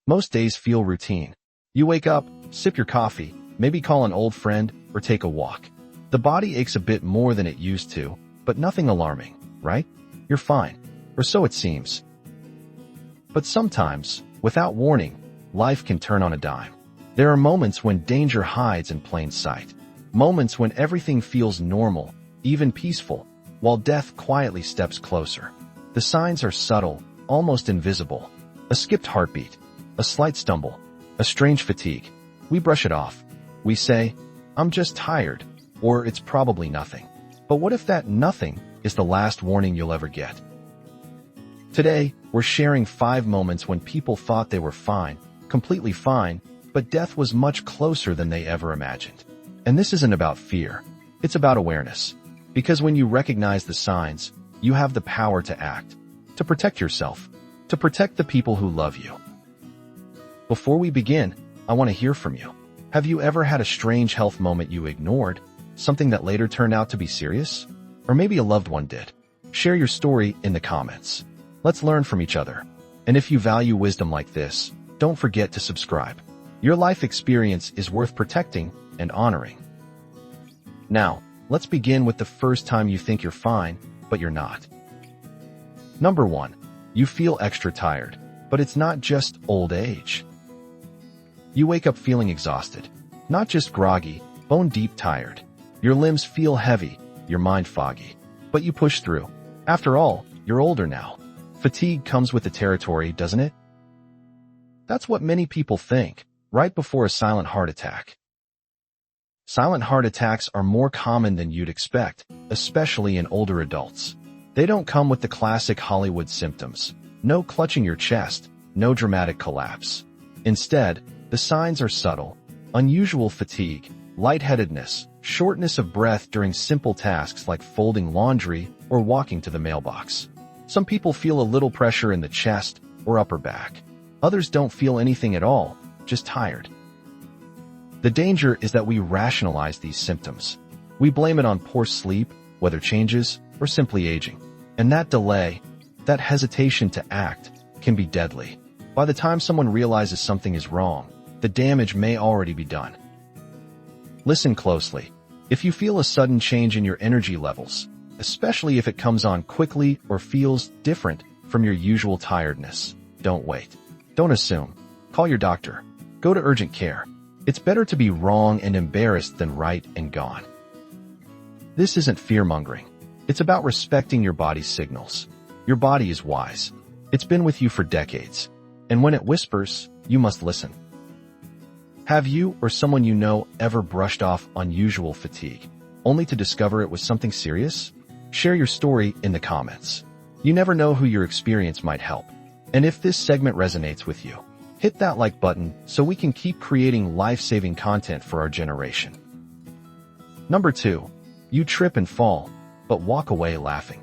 Most days feel routine. You wake up, sip your coffee, maybe call an old friend, or take a walk. The body aches a bit more than it used to, but nothing alarming, right? You're fine. Or so it seems. But sometimes, without warning, life can turn on a dime. There are moments when danger hides in plain sight. Moments when everything feels normal, even peaceful, while death quietly steps closer. The signs are subtle, almost invisible. A skipped heartbeat, a slight stumble, a strange fatigue. We brush it off. We say, "I'm just tired," or "It's probably nothing." But what if that nothing is the last warning you'll ever get? Today, we're sharing 5 moments when people thought they were fine, completely fine, but death was much closer than they ever imagined. And this isn't about fear. It's about awareness. Because when you recognize the signs, you have the power to act, to protect yourself, to protect the people who love you. Before we begin, I want to hear from you. Have you ever had a strange health moment you ignored, something that later turned out to be serious? Or maybe a loved one did? Share your story in the comments. Let's learn from each other. And if you value wisdom like this, don't forget to subscribe. Your life experience is worth protecting and honoring. Now, let's begin with the first time you think you're fine, but you're not. Number 1. You feel extra tired, but it's not just old age. You wake up feeling exhausted, not just groggy, bone-deep tired. Your limbs feel heavy, your mind foggy. But you push through. After all, you're older now. Fatigue comes with the territory, doesn't it? That's what many people think, right before a silent heart attack. Silent heart attacks are more common than you'd expect, especially in older adults. They don't come with the classic Hollywood symptoms. No clutching your chest, no dramatic collapse. Instead, the signs are subtle. Unusual fatigue, lightheadedness, shortness of breath during simple tasks like folding laundry or walking to the mailbox. Some people feel a little pressure in the chest or upper back. Others don't feel anything at all, just tired. The danger is that we rationalize these symptoms. We blame it on poor sleep, weather changes, or simply aging. And that delay, that hesitation to act, can be deadly. By the time someone realizes something is wrong, the damage may already be done. Listen closely. If you feel a sudden change in your energy levels, especially if it comes on quickly or feels different from your usual tiredness, don't wait. Don't assume. Call your doctor. Go to urgent care. It's better to be wrong and embarrassed than right and gone. This isn't fear-mongering. It's about respecting your body's signals. Your body is wise. It's been with you for decades. And when it whispers, you must listen. Have you or someone you know ever brushed off unusual fatigue, only to discover it was something serious? Share your story in the comments. You never know who your experience might help. And if this segment resonates with you, hit that like button so we can keep creating life-saving content for our generation. Number 2. You trip and fall, but walk away laughing.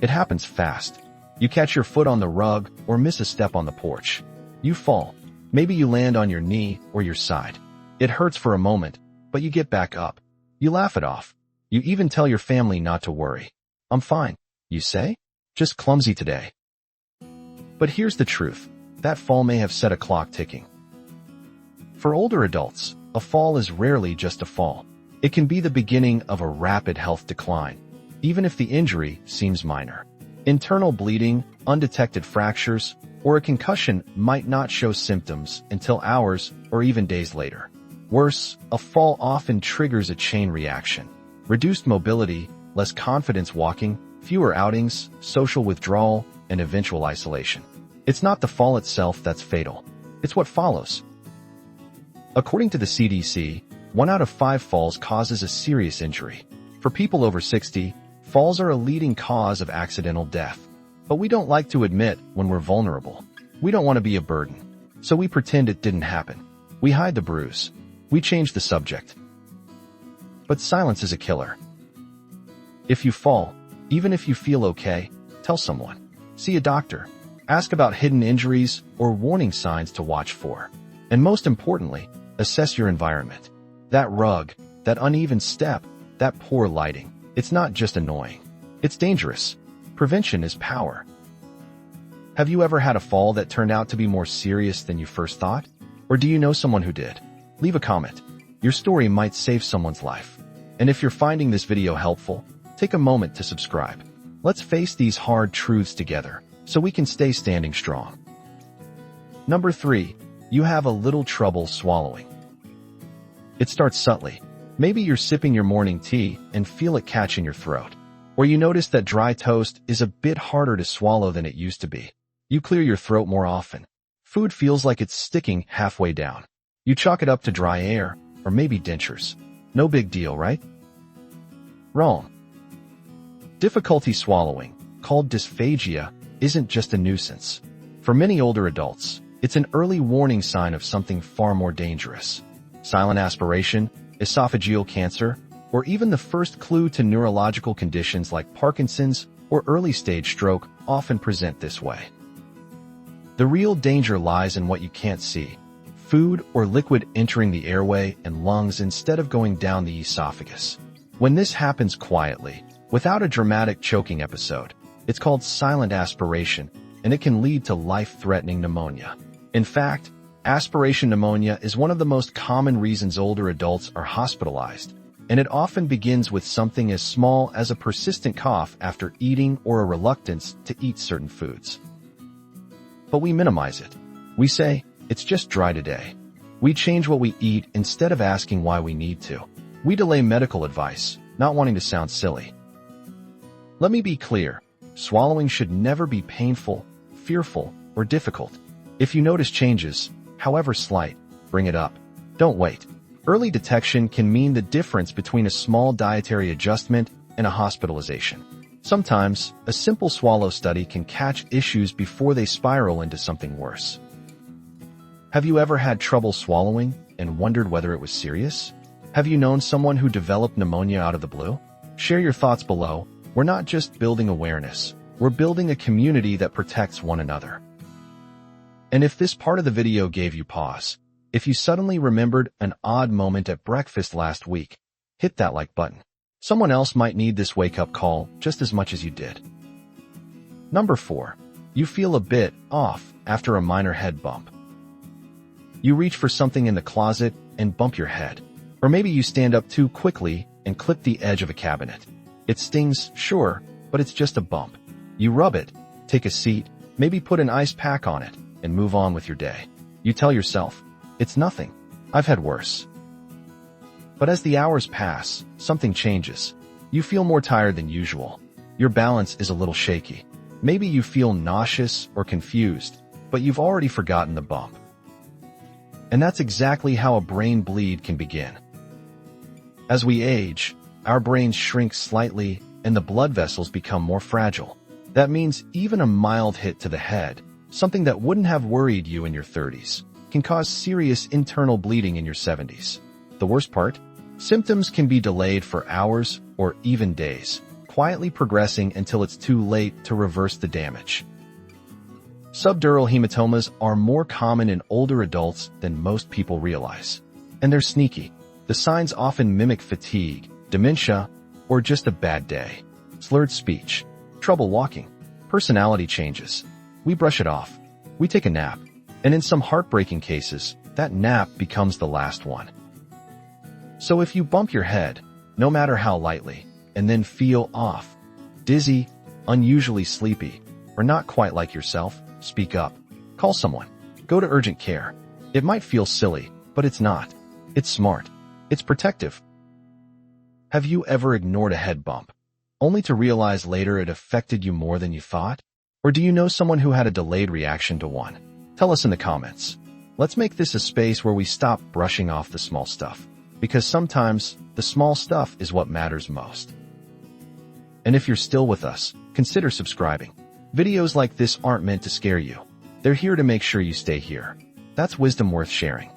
It happens fast. You catch your foot on the rug or miss a step on the porch. You fall. Maybe you land on your knee or your side. It hurts for a moment, but you get back up. You laugh it off. You even tell your family not to worry. "I'm fine," you say. "Just clumsy today." But here's the truth. That fall may have set a clock ticking. For older adults, a fall is rarely just a fall. It can be the beginning of a rapid health decline, even if the injury seems minor. Internal bleeding, undetected fractures, or a concussion might not show symptoms until hours or even days later. Worse, a fall often triggers a chain reaction. Reduced mobility, less confidence walking, fewer outings, social withdrawal, and eventual isolation. It's not the fall itself that's fatal. It's what follows. According to the CDC, 1 out of 5 falls causes a serious injury. For people over 60, falls are a leading cause of accidental death. But we don't like to admit when we're vulnerable. We don't want to be a burden. So we pretend it didn't happen. We hide the bruise. We change the subject. But silence is a killer. If you fall, even if you feel okay, tell someone. See a doctor. Ask about hidden injuries or warning signs to watch for. And most importantly, assess your environment. That rug, that uneven step, that poor lighting. It's not just annoying. It's dangerous. Prevention is power. Have you ever had a fall that turned out to be more serious than you first thought? Or do you know someone who did? Leave a comment. Your story might save someone's life. And if you're finding this video helpful, take a moment to subscribe. Let's face these hard truths together so we can stay standing strong. Number 3. You have a little trouble swallowing. It starts subtly. Maybe you're sipping your morning tea and feel it catch in your throat. Or you notice that dry toast is a bit harder to swallow than it used to be. You clear your throat more often. Food feels like it's sticking halfway down. You chalk it up to dry air, or maybe dentures. No big deal, right? Wrong. Difficulty swallowing, called dysphagia, isn't just a nuisance. For many older adults, it's an early warning sign of something far more dangerous. Silent aspiration, esophageal cancer, or even the first clue to neurological conditions like Parkinson's or early-stage stroke often present this way. The real danger lies in what you can't see: food or liquid entering the airway and lungs instead of going down the esophagus. When this happens quietly, without a dramatic choking episode, it's called silent aspiration, and it can lead to life-threatening pneumonia. In fact, aspiration pneumonia is one of the most common reasons older adults are hospitalized, and it often begins with something as small as a persistent cough after eating or a reluctance to eat certain foods. But we minimize it. We say, it's just dry today. We change what we eat instead of asking why we need to. We delay medical advice, not wanting to sound silly. Let me be clear. Swallowing should never be painful, fearful, or difficult. If you notice changes, however slight, bring it up. Don't wait. Early detection can mean the difference between a small dietary adjustment and a hospitalization. Sometimes, a simple swallow study can catch issues before they spiral into something worse. Have you ever had trouble swallowing and wondered whether it was serious? Have you known someone who developed pneumonia out of the blue? Share your thoughts below. We're not just building awareness, we're building a community that protects one another. And if this part of the video gave you pause, if you suddenly remembered an odd moment at breakfast last week, hit that like button. Someone else might need this wake-up call just as much as you did. Number 4. You feel a bit off after a minor head bump. You reach for something in the closet and bump your head. Or maybe you stand up too quickly and clip the edge of a cabinet. It stings, sure, but it's just a bump. You rub it, take a seat, maybe put an ice pack on it, and move on with your day. You tell yourself, it's nothing. I've had worse. But as the hours pass, something changes. You feel more tired than usual. Your balance is a little shaky. Maybe you feel nauseous or confused, but you've already forgotten the bump. And that's exactly how a brain bleed can begin. As we age, our brains shrink slightly and the blood vessels become more fragile. That means even a mild hit to the head, something that wouldn't have worried you in your 30s, can cause serious internal bleeding in your 70s. The worst part? Symptoms can be delayed for hours or even days, quietly progressing until it's too late to reverse the damage. Subdural hematomas are more common in older adults than most people realize. And they're sneaky. The signs often mimic fatigue, dementia, or just a bad day. Slurred speech, trouble walking, personality changes. We brush it off. We take a nap. And in some heartbreaking cases, that nap becomes the last one. So if you bump your head, no matter how lightly, and then feel off, dizzy, unusually sleepy, or not quite like yourself, speak up. Call someone. Go to urgent care. It might feel silly, but it's not. It's smart. It's protective. Have you ever ignored a head bump, only to realize later it affected you more than you thought? Or do you know someone who had a delayed reaction to one? Tell us in the comments. Let's make this a space where we stop brushing off the small stuff, because sometimes the small stuff is what matters most. And if you're still with us, consider subscribing. Videos like this aren't meant to scare you. They're here to make sure you stay here. That's wisdom worth sharing.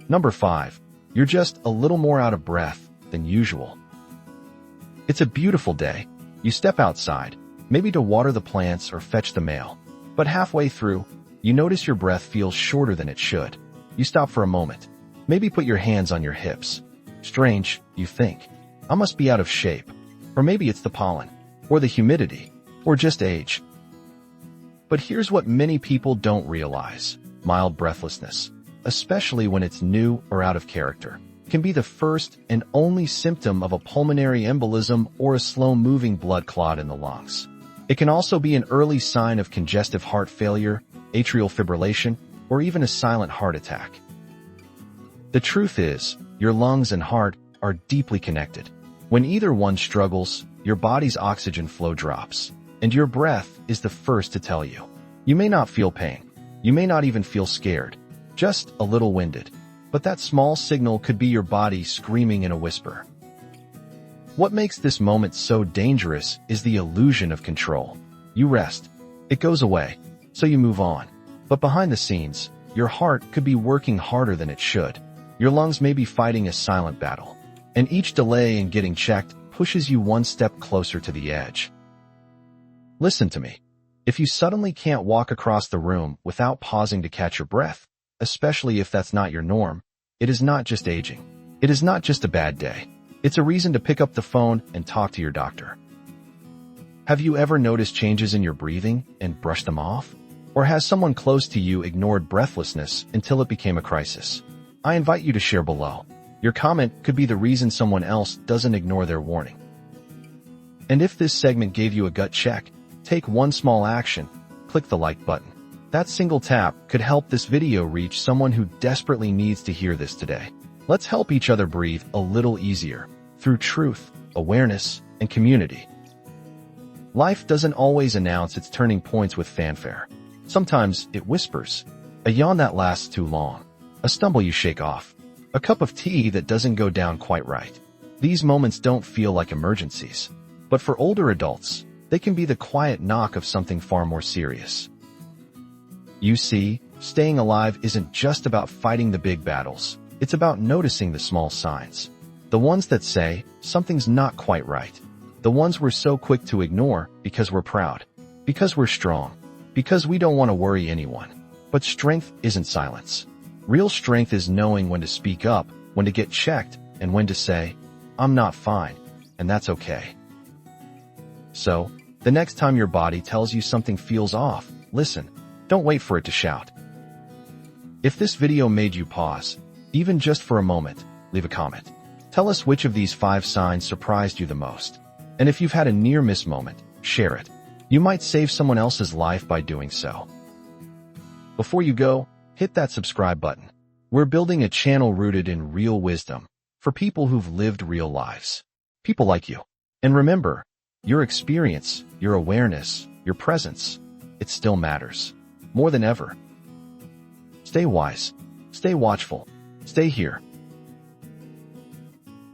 Number 5. You're just a little more out of breath than usual. It's a beautiful day. You step outside, maybe to water the plants or fetch the mail. But halfway through, you notice your breath feels shorter than it should. You stop for a moment. Maybe put your hands on your hips. Strange, you think. I must be out of shape. Or maybe it's the pollen, or the humidity, or just age. But here's what many people don't realize. Mild breathlessness, especially when it's new or out of character, can be the first and only symptom of a pulmonary embolism or a slow-moving blood clot in the lungs. It can also be an early sign of congestive heart failure, atrial fibrillation, or even a silent heart attack. The truth is, your lungs and heart are deeply connected. When either one struggles, your body's oxygen flow drops, and your breath is the first to tell you. You may not feel pain. You may not even feel scared, just a little winded. But that small signal could be your body screaming in a whisper. What makes this moment so dangerous is the illusion of control. You rest. It goes away, so you move on. But behind the scenes, your heart could be working harder than it should. Your lungs may be fighting a silent battle, and each delay in getting checked pushes you one step closer to the edge. Listen to me. If you suddenly can't walk across the room without pausing to catch your breath, especially if that's not your norm, it is not just aging. It is not just a bad day. It's a reason to pick up the phone and talk to your doctor. Have you ever noticed changes in your breathing and brushed them off? Or has someone close to you ignored breathlessness until it became a crisis? I invite you to share below. Your comment could be the reason someone else doesn't ignore their warning. And if this segment gave you a gut check, take one small action. Click the like button. That single tap could help this video reach someone who desperately needs to hear this today. Let's help each other breathe a little easier through truth, awareness, and community. Life doesn't always announce its turning points with fanfare. Sometimes it whispers. A yawn that lasts too long. A stumble you shake off. A cup of tea that doesn't go down quite right. These moments don't feel like emergencies. But for older adults, they can be the quiet knock of something far more serious. You see, staying alive isn't just about fighting the big battles. It's about noticing the small signs. The ones that say, something's not quite right. The ones we're so quick to ignore because we're proud. Because we're strong. Because we don't want to worry anyone. But strength isn't silence. Real strength is knowing when to speak up, when to get checked, and when to say, I'm not fine, and that's okay. So, the next time your body tells you something feels off, listen. Don't wait for it to shout. If this video made you pause, even just for a moment, leave a comment. Tell us which of these 5 signs surprised you the most. And if you've had a near-miss moment, share it. You might save someone else's life by doing so. Before you go, hit that subscribe button. We're building a channel rooted in real wisdom for people who've lived real lives. People like you. And remember, your experience, your awareness, your presence, it still matters. More than ever. Stay wise. Stay watchful. Stay here.